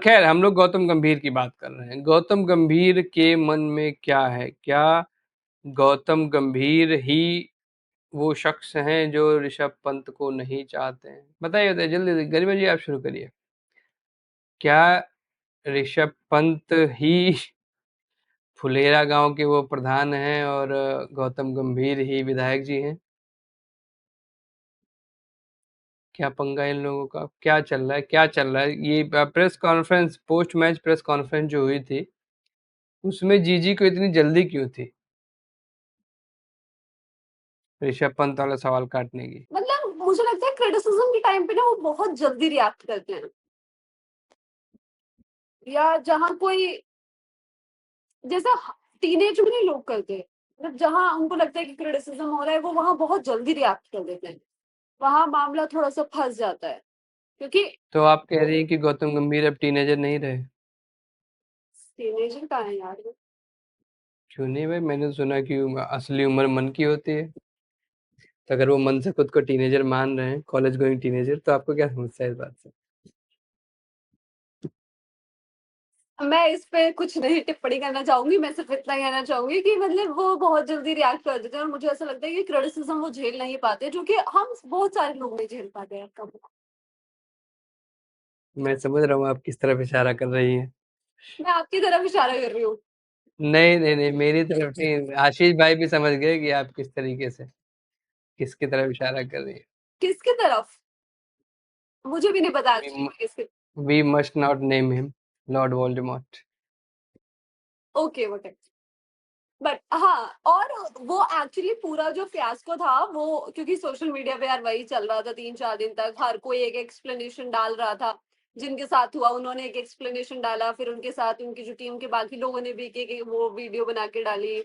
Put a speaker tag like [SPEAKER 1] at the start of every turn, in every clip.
[SPEAKER 1] खैर हम लोग गौतम गंभीर की बात कर रहे हैं। गौतम गंभीर के मन में क्या है? क्या गौतम गंभीर ही वो शख्स हैं जो ऋषभ पंत को नहीं चाहते हैं? बताइए बताइए जल्दी जल्दी, गरिमा जी आप शुरू करिए। क्या ऋषभ पंत ही फुलेरा गांव के वो प्रधान हैं और गौतम गंभीर ही विधायक जी हैं? क्या पंगा इन लोगों का? क्या चल रहा है, क्या चल रहा है? ये press conference, post match press conference जो हुई थी, उसमें जीजी को इतनी जल्दी क्यों थी ऋषभ पंत वाला सवाल काटने की?
[SPEAKER 2] मतलब मुझे लगता है क्रिटिसिज्म के टाइम पे ना वो बहुत जल्दी रिएक्ट करते हैं, या जहाँ कोई जैसा टीनेज में नहीं लोग करते, मतलब जहाँ उनको लगता है कि क्रिटिसिज्म हो रहा है वो वहां बहुत जल्दी रिएक्ट कर देते हैं, वहां मामला थोड़ा सा फंस जाता है क्योंकि
[SPEAKER 1] तो आप कह रही हैं कि गौतम गंभीर अब टीनेजर नहीं रहे?
[SPEAKER 2] टीनेजर का है यार वो।
[SPEAKER 1] क्यों नहीं भाई, मैंने तो सुना कि असली उम्र मन की होती है। तो अगर वो मन से खुद को टीनेजर मान रहे हैं, कॉलेज गोइंग टीनेजर, तो आपको क्या समस्या है इस बात से?
[SPEAKER 2] मैं इस पे कुछ नहीं टिप्पणी करना चाहूंगी, मैं सिर्फ इतना कहना चाहूंगी कि मतलब वो बहुत जल्दी रिएक्ट कर देते हैं और मुझे ऐसा लगता है कि क्रिटिसिज्म वो झेल नहीं पाते, जो कि हम बहुत सारे लोग नहीं झेल पाते हैं कब।
[SPEAKER 1] मैं समझ रहा हूँ आप किस तरफ इशारा कर रही हैं।
[SPEAKER 2] मैं आपकी तरफ इशारा कर रही हूँ।
[SPEAKER 1] नहीं नहीं नहीं, मेरी तरफ नहीं, आशीष भाई भी समझ गए कि आप किस तरीके से, किसकी तरफ इशारा कर रही
[SPEAKER 2] किसकी तरफ? मुझे भी नहीं पता
[SPEAKER 1] हैं।
[SPEAKER 2] एक्चुअली किसकी।
[SPEAKER 1] We must not name him, Lord Voldemort.
[SPEAKER 2] Okay वो, बट हाँ, और वो एक्चुअली पूरा जो फियास्को था वो, क्योंकि सोशल मीडिया पे यार वही चल रहा था 3-4 दिन तक, हर कोई एक एक्सप्लेनेशन डाल रहा था। जिनके साथ हुआ उन्होंने एक एक्सप्लेनेशन डाला, फिर उनके साथ उनकी जो टीम के बाकी लोगों ने भी एक वो वीडियो बना के डाली,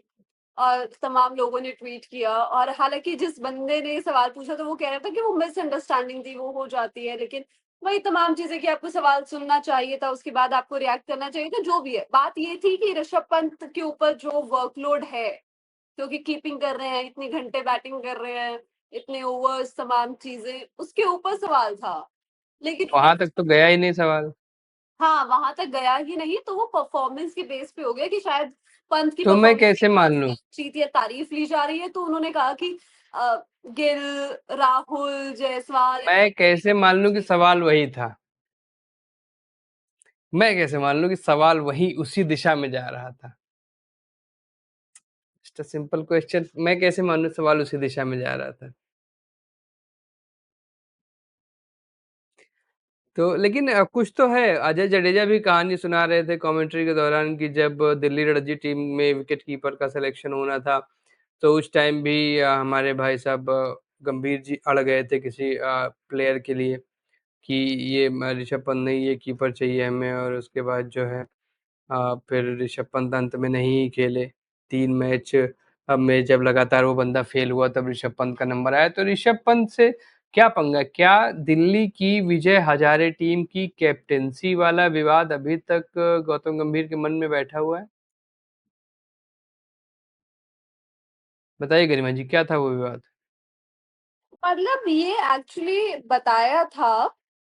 [SPEAKER 2] और तमाम लोगों ने ट्वीट किया। और हालांकि जिस बंदे ने सवाल पूछा तो वो कह रहा था कि वो मिसअंडरस्टैंडिंग थी, वो हो जाती है, लेकिन वही तमाम चीजें कि आपको सवाल सुनना चाहिए था, उसके बाद आपको रिएक्ट करना चाहिए था, जो भी है। बात ये थी कि ऋषभ पंत के ऊपर जो वर्कलोड है, क्योंकि कीपिंग कर रहे हैं, इतने घंटे बैटिंग कर रहे हैं, इतने ओवर्स, तमाम चीजें उसके ऊपर सवाल था। लेकिन
[SPEAKER 1] वहां तक तो गया ही नहीं सवाल।
[SPEAKER 2] हाँ, वहां तक गया ही नहीं, तो वो परफॉर्मेंस के बेस पे हो गया कि शायद पंत की
[SPEAKER 1] तो मैं
[SPEAKER 2] परफॉर्मेंस
[SPEAKER 1] कैसे मान लूं?
[SPEAKER 2] जीत या तारीफ ली जा रही है, तो उन्होंने कहा कि गिल, राहुल, जायसवाल।
[SPEAKER 1] मैं कैसे मान लूं कि सवाल वही था? मैं कैसे मान लूं कि सवाल वही उसी दिशा में जा रहा था? जस्ट अ सिंपल क्वेश्चन, मैं कैसे मान लूं सवाल उसी दिशा में जा रहा था? तो लेकिन कुछ तो है। अजय जडेजा भी कहानी सुना रहे थे कमेंट्री के दौरान कि जब दिल्ली रणजी टीम में विकेट कीपर का सिलेक्शन होना था, तो उस टाइम भी हमारे भाई साहब गंभीर जी अड़ गए थे किसी प्लेयर के लिए कि ये ऋषभ पंत नहीं, ये कीपर चाहिए हमें। और उसके बाद जो है फिर ऋषभ पंत अंत में नहीं खेले 3 मैच। अब मैच जब लगातार वो बंदा फेल हुआ तब ऋषभ पंत का नंबर आया। तो ऋषभ पंत से क्या पंगा? क्या दिल्ली की विजय हजारे टीम की कैप्टेंसी वाला विवाद अभी तक गौतम गंभीर के मन में बैठा हुआ है? बताइए गरिमा जी, क्या था वो विवाद?
[SPEAKER 2] मतलब ये एक्चुअली बताया था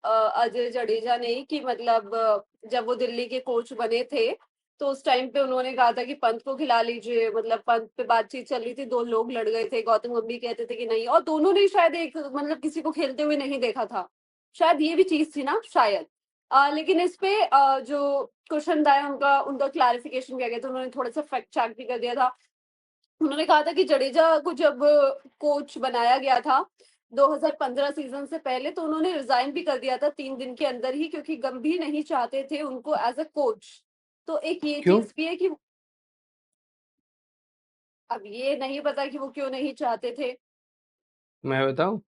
[SPEAKER 2] अजय जडेजा ने कि मतलब जब वो दिल्ली के कोच बने थे तो उस टाइम पे उन्होंने कहा था कि पंत को खिला लीजिए, मतलब पंत पे बातचीत चल रही थी, दो लोग लड़ गए थे, गौतम गंभीर कहते थे कि नहीं, और दोनों ने शायद एक मतलब किसी को खेलते हुए नहीं देखा था, शायद ये भी चीज थी ना शायद। लेकिन इस पे जो क्वेश्चन था उनका उनका क्लैरिफिकेशन किया गया था, उन्होंने थोड़ा सा फैक्ट चेक भी कर दिया था। उन्होंने कहा था कि जडेजा को जब कोच बनाया गया था 2015 सीजन से पहले, तो उन्होंने रिजाइन भी कर दिया था 3 दिन के अंदर ही, क्योंकि गंभीर नहीं चाहते थे उनको एज अ कोच। तो एक ये
[SPEAKER 1] क्यों?
[SPEAKER 2] चीज भी है कि अब ये नहीं पता कि वो क्यों नहीं चाहते थे।
[SPEAKER 1] मैं बताऊं?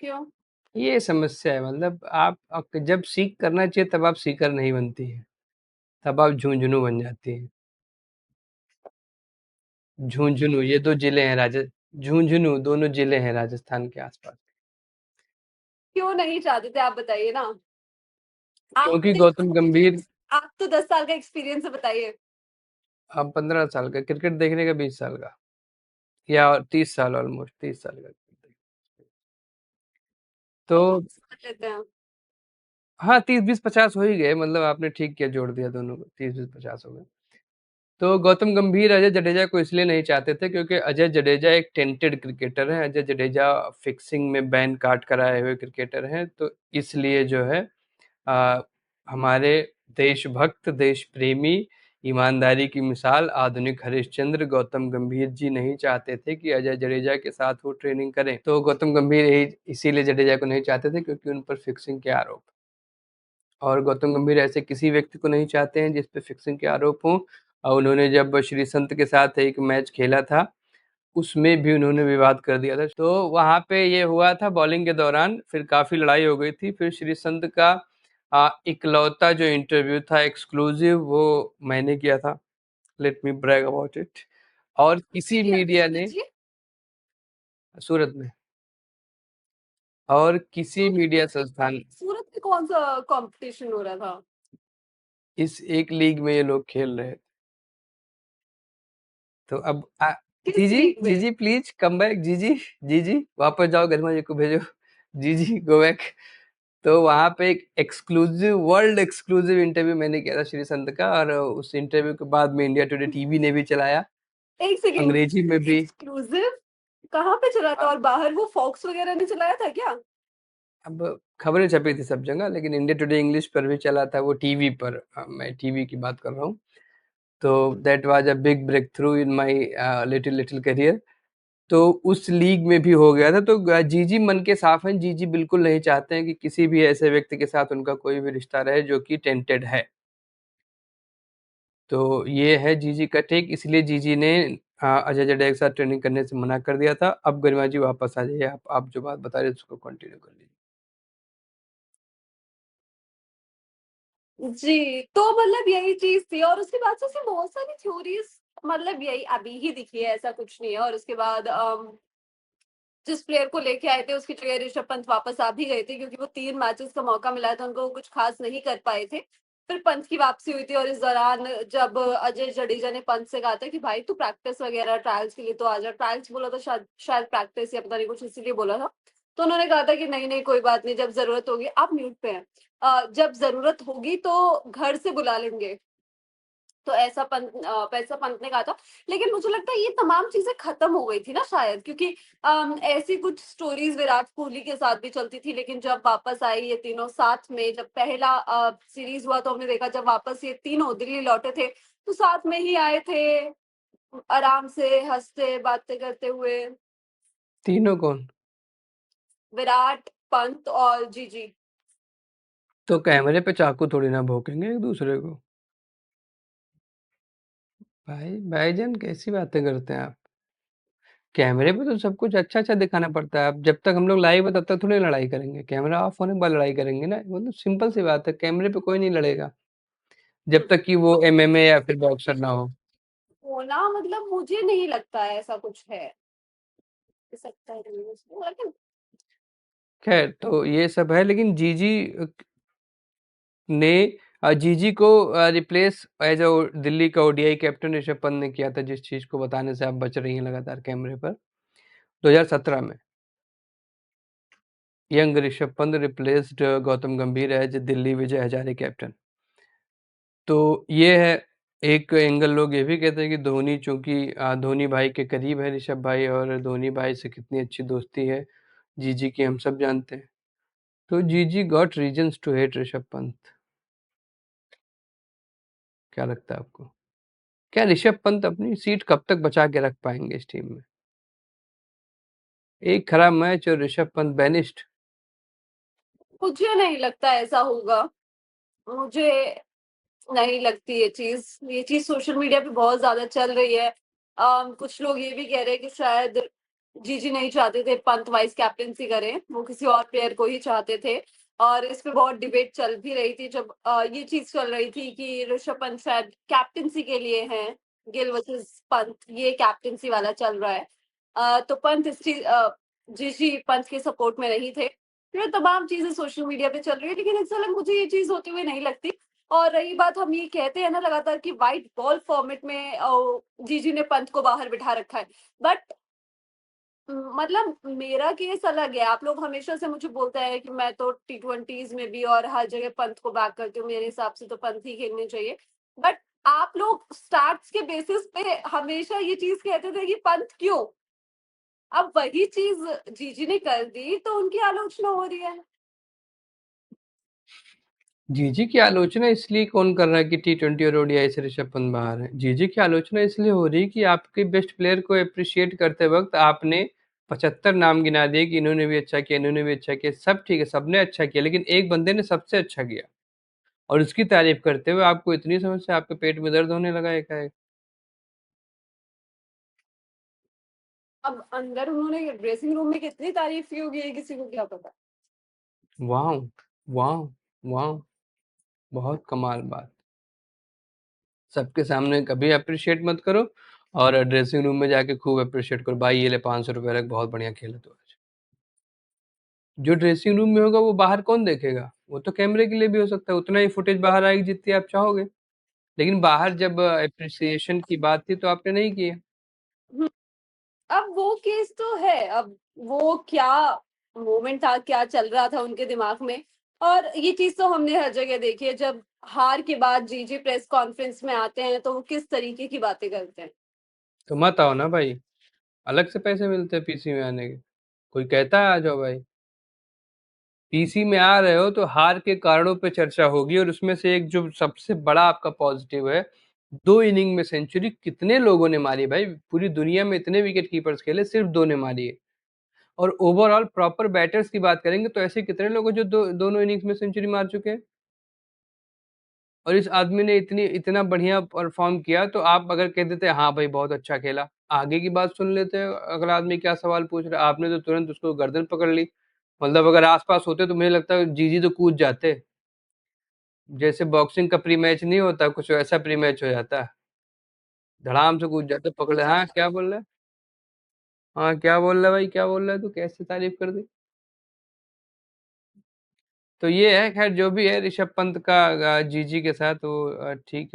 [SPEAKER 2] क्यों?
[SPEAKER 1] ये समस्या है। मतलब आप जब सीख करना चाहिए तब आप सीकर नहीं बनती है, तब आप झुंझुनू बन जाती है। झुंझुनू, ये दो जिले हैं झुंझुनू दोनों जिले हैं राजस्थान के आसपास।
[SPEAKER 2] क्यों नहीं चाहते थे आप बताइए ना। आप
[SPEAKER 1] क्योंकि गौतम गंभीर,
[SPEAKER 2] आप तो 10 साल का एक्सपीरियंस है, बताइए।
[SPEAKER 1] अब 15 साल का क्रिकेट देखने का, 20 साल का, या 30 साल, ऑलमोस्ट 30 साल का। तो
[SPEAKER 2] समझ लेते हैं।
[SPEAKER 1] हाँ, 30-20-50 हो ही गए, मतलब आपने ठीक किया, जोड़ दिया दोनों को, 30-20-50 हो गए। तो गौतम गंभीर अजय जडेजा को इसलिए नहीं चाहते थे क्योंकि अजय जडेजा एक टेंटेड क्रिकेटर हैं। अजय जडेजा फिक्सिंग में बैन काट कर आए हुए क्रिकेटर हैं, तो इसलिए जो है आ, हमारे देशभक्त, देश प्रेमी, ईमानदारी की मिसाल आधुनिक हरिश्चंद्र गौतम गंभीर जी नहीं चाहते थे कि अजय जडेजा के साथ वो ट्रेनिंग करें। तो गौतम गंभीर इसीलिए जडेजा को नहीं चाहते थे क्योंकि उन पर फिक्सिंग के आरोप, और गौतम गंभीर ऐसे किसी व्यक्ति को नहीं चाहते हैं जिस पे फिक्सिंग के आरोप हों। और उन्होंने जब श्री संत के साथ एक मैच खेला था, उसमें भी उन्होंने विवाद कर दिया था। तो वहां पे ये हुआ था बॉलिंग के दौरान, फिर काफी लड़ाई हो गई थी। फिर श्री संत का इकलौता जो इंटरव्यू था एक्सक्लूसिव, वो मैंने किया था। Let me brag about it. और किसी
[SPEAKER 2] ये अभी
[SPEAKER 1] मीडिया
[SPEAKER 2] सुनील
[SPEAKER 1] ने,
[SPEAKER 2] जी।
[SPEAKER 1] सूरत में, और किसी
[SPEAKER 2] सूरत
[SPEAKER 1] मीडिया संस्थान,
[SPEAKER 2] सूरत में कौन सा कंपटीशन हो रहा था?
[SPEAKER 1] इस एक लीग में ये लोग खेल रहे थे। तो अब
[SPEAKER 2] किस
[SPEAKER 1] जीजी,
[SPEAKER 2] लीग में?
[SPEAKER 1] जीजी प्लीज कम बैक, जीजी, जीजी वापस जाओ, गरिमा जी को भेजो, जीजी गो बैक। तो वहां पे एक एक्सक्लूसिव, वर्ल्ड एक्सक्लूसिव इंटरव्यू मैंने किया था श्री संत का, और उस इंटरव्यू के बाद में इंडिया टुडे टीवी ने भी चलाया,
[SPEAKER 2] एक सेकेंड,
[SPEAKER 1] अंग्रेजी में भी।
[SPEAKER 2] एक्सक्लूसिव कहाँ पे चला था? और बाहर वो फॉक्स वगैरह ने चलाया था क्या?
[SPEAKER 1] अब खबरें छपी थी सब जगह, लेकिन इंडिया टुडे इंग्लिश पर भी चला था वो, टीवी पर। मैं टीवी की बात कर रहा हूँ। तो that was a big breakthrough in my little little career. तो उस लीग में भी हो गया था। तो जीजी मन के साफ हैं, जीजी बिल्कुल नहीं चाहते हैं कि किसी भी ऐसे व्यक्ति के साथ उनका कोई भी रिश्ता रहे जो कि टेंटेड है। तो ये है जीजी का टेक, इसलिए जीजी ने अजय जडेजा के साथ ट्रेनिंग करने से मना कर दिया था। अब गरिमा जी वापस आ जाइए, आप जो बात बता रहे थे उसको कंटिन्यू कर लीजिए।
[SPEAKER 2] जी, तो मतलब यही चीज़ थी और उसके बाद से उसने बहुत सारी थ्योरीज़, मतलब यही अभी ही दिखी है, ऐसा कुछ नहीं है। और उसके बाद जिस प्लेयर को लेके आए थे उसकी जगह ऋषभ पंत वापस आ भी गए थे क्योंकि वो 3 मैचेस का मौका मिला था, उनको कुछ खास नहीं कर पाए थे। फिर पंत की वापसी हुई थी और इस दौरान जब अजय जडेजा ने पंत से कहा था कि भाई तू प्रैक्टिस वगैरह ट्रायल्स के लिए तो आ जा, ट्रायल्स बोला था शायद, शायद प्रैक्टिस या पता नहीं कुछ इसीलिए बोला था। तो उन्होंने कहा था कि नहीं नहीं कोई बात नहीं, जब जरूरत होगी, आप म्यूट पे हैं, जब जरूरत होगी तो घर से बुला लेंगे। तो ऐसा पंत ने कहा था। लेकिन मुझे लगता है ये तमाम चीजें खत्म हो गई थी ना शायद, क्योंकि ऐसी कुछ स्टोरीज विराट कोहली के साथ भी चलती थी, लेकिन जब वापस आई ये तीनों साथ में, जब पहला सीरीज हुआ तो हमने देखा, जब वापस ये तीनों दिल्ली लौटे थे तो साथ में ही आए थे, आराम से हंसते बातें करते हुए।
[SPEAKER 1] तीनों कौन?
[SPEAKER 2] विराट, पंत और जीजी।
[SPEAKER 1] तो कैमरे पे चाकू थोड़ी ना भोंकेंगे एक दूसरे को। भाई भाईजान कैसी बातें करते हैं आप? कैमरे पे तो सब कुछ अच्छा अच्छा दिखाना पड़ता है। अब जब तक हम लोग लाइव है तब तक थोड़ी लड़ाई करेंगे, कैमरा ऑफ होने के बाद लड़ाई करेंगे ना, मतलब सिंपल सी बात है, कैमरे पे कोई नहीं लड़ेगा जब तक कि वो एमएमए या फिर बॉक्सर ना हो।
[SPEAKER 2] होना मतलब मुझे नहीं लगता है ऐसा कुछ है, हो सकता है लेकिन
[SPEAKER 1] खैर, तो ये सब है, लेकिन जीजी ने जीजी को रिप्लेस एज अ दिल्ली का ओडीआई कैप्टन ऋषभ पंत ने किया था, जिस चीज को बताने से आप बच रही हैं लगातार कैमरे पर। 2017 में यंग ऋषभ पंत रिप्लेस्ड गौतम गंभीर एज दिल्ली विजय हजारे कैप्टन। तो ये है एक एंगल। लोग ये भी कहते हैं कि धोनी, चूंकि धोनी भाई के करीब है ऋषभ भाई, और धोनी भाई से कितनी अच्छी दोस्ती है जीजी की हम सब जानते हैं। तो GG got reasons to hate Rishabh Pant. क्या लगता है आपको? क्या ऋषभ पंत अपनी सीट कब तक बचा के रख पाएंगे इस टीम में? एक खराब मैच और ऋषभ पंत बेनिस्ड।
[SPEAKER 2] मुझे नहीं लगता ऐसा होगा। मुझे नहीं लगती ये चीज सोशल मीडिया पे बहुत ज्यादा चल रही है। कुछ लोग ये भी कह रहे हैं कि शायद जीजी नहीं चाहते थे पंत वाइस कैप्टेंसी करें, वो किसी और प्लेयर को ही चाहते थे। और इस पे बहुत डिबेट चल भी रही थी जब ये चीज चल रही थी कि ऋषभ पंत शायद कैप्टेंसी के लिए हैं, गिल वर्सेस पंत, ये कैप्टेंसी वाला चल रहा है। तो पंत इस चीज जीजी पंत के सपोर्ट में नहीं थे। ये तमाम चीजें सोशल मीडिया पे चल रही है, लेकिन इस साल मुझे ये चीज होती हुई नहीं लगती। और रही बात, हम ये कहते हैं ना लगातार कि व्हाइट बॉल फॉर्मेट में जीजी ने पंत को बाहर बिठा रखा है, बट मतलब मेरा केस अलग है। आप लोग हमेशा से मुझे बोलते हैं कि मैं तो टी20s में भी और हर जगह पंत को बैक करती हूँ, मेरे हिसाब से तो पंत ही खेलने चाहिए। बट आप लोग स्टार्ट्स के बेसिस पे हमेशा ये चीज कहते थे कि पंत क्यों। अब वही चीज जीजी ने कर दी तो उनकी आलोचना हो रही है।
[SPEAKER 1] जीजी की आलोचना इसलिए कौन कर रहा है कि टी20 और ओडीआई से ऋषभ पंत बाहर है? जीजी की आलोचना इसलिए हो रही है कि आपके बेस्ट प्लेयर को अप्रिशिएट करते वक्त आपने 75 नाम गिना दिए कि इन्होंने भी अच्छा किया, इन्होंने भी अच्छा किया। सब ठीक है, सबने अच्छा किया, लेकिन एक बंदे ने सबसे अच्छा किया और उसकी तारीफ करते हुए आपको इतनी समस्या, आपके पेट में दर्द होने लगा एकाएक।
[SPEAKER 2] अब अंदर उन्होंने ड्रेसिंग रूम में कितनी तारीफ की होगी ये किसी को क्या पता।
[SPEAKER 1] वाह, वाह, वाह, बहुत कमाल बात। सबके सामने कभी अप्रिशिएट मत करो और ड्रेसिंग रूम में जाके खूब अप्रिशिएट करो, भाई ये ले 500 रुपये रख, बहुत बढ़िया खेला तू आज। जो ड्रेसिंग रूम में होगा वो बाहर कौन देखेगा? वो तो कैमरे के लिए भी हो सकता है, उतना ही फुटेज बाहर आएगी जितनी आप चाहोगे। लेकिन बाहर जब अप्रिसिएशन की बात थी तो आपने नहीं किया।
[SPEAKER 2] हम्म, अब वो केस तो है। अब वो क्या मोमेंट था, क्या चल रहा था उनके दिमाग में। और ये चीज तो हमने हर जगह देखी है, जब हार के बाद जीजी प्रेस कॉन्फ्रेंस में आते हैं तो वो किस तरीके की बातें करते हैं।
[SPEAKER 1] तो मत आओ ना भाई, अलग से पैसे मिलते हैं पीसी में आने के। कोई कहता है आ जाओ भाई। पीसी में आ रहे हो तो हार के कारणों पे चर्चा होगी, और उसमें से एक जो सबसे बड़ा आपका पॉजिटिव है, 2 इनिंग में सेंचुरी कितने लोगों ने मारी भाई? पूरी दुनिया में इतने विकेट कीपर्स खेले, सिर्फ 2 ने मारी है। और ओवरऑल प्रॉपर बैटर्स की बात करेंगे तो ऐसे कितने लोग हैं जो दोनों इनिंग्स में सेंचुरी मार चुके हैं? और इस आदमी ने इतना बढ़िया परफॉर्म किया, तो आप अगर कह देते हाँ भाई बहुत अच्छा खेला, आगे की बात सुन लेते। अगला आदमी क्या सवाल पूछ रहा है, आपने तो तुरंत उसको गर्दन पकड़ ली। मतलब अगर आसपास होते तो मुझे लगता है जीजी तो कूद जाते। जैसे बॉक्सिंग का प्री मैच नहीं होता, कुछ वैसा प्री मैच हो जाता। धड़ाम से कूद जाते, पकड़े। हाँ क्या बोल रहा है? हाँ क्या बोल रहा है भाई, क्या बोल रहा है तू? कैसे तारीफ कर दी? तो ये है, खैर जो भी है ऋषभ पंत का जीजी के साथ वो ठीक है।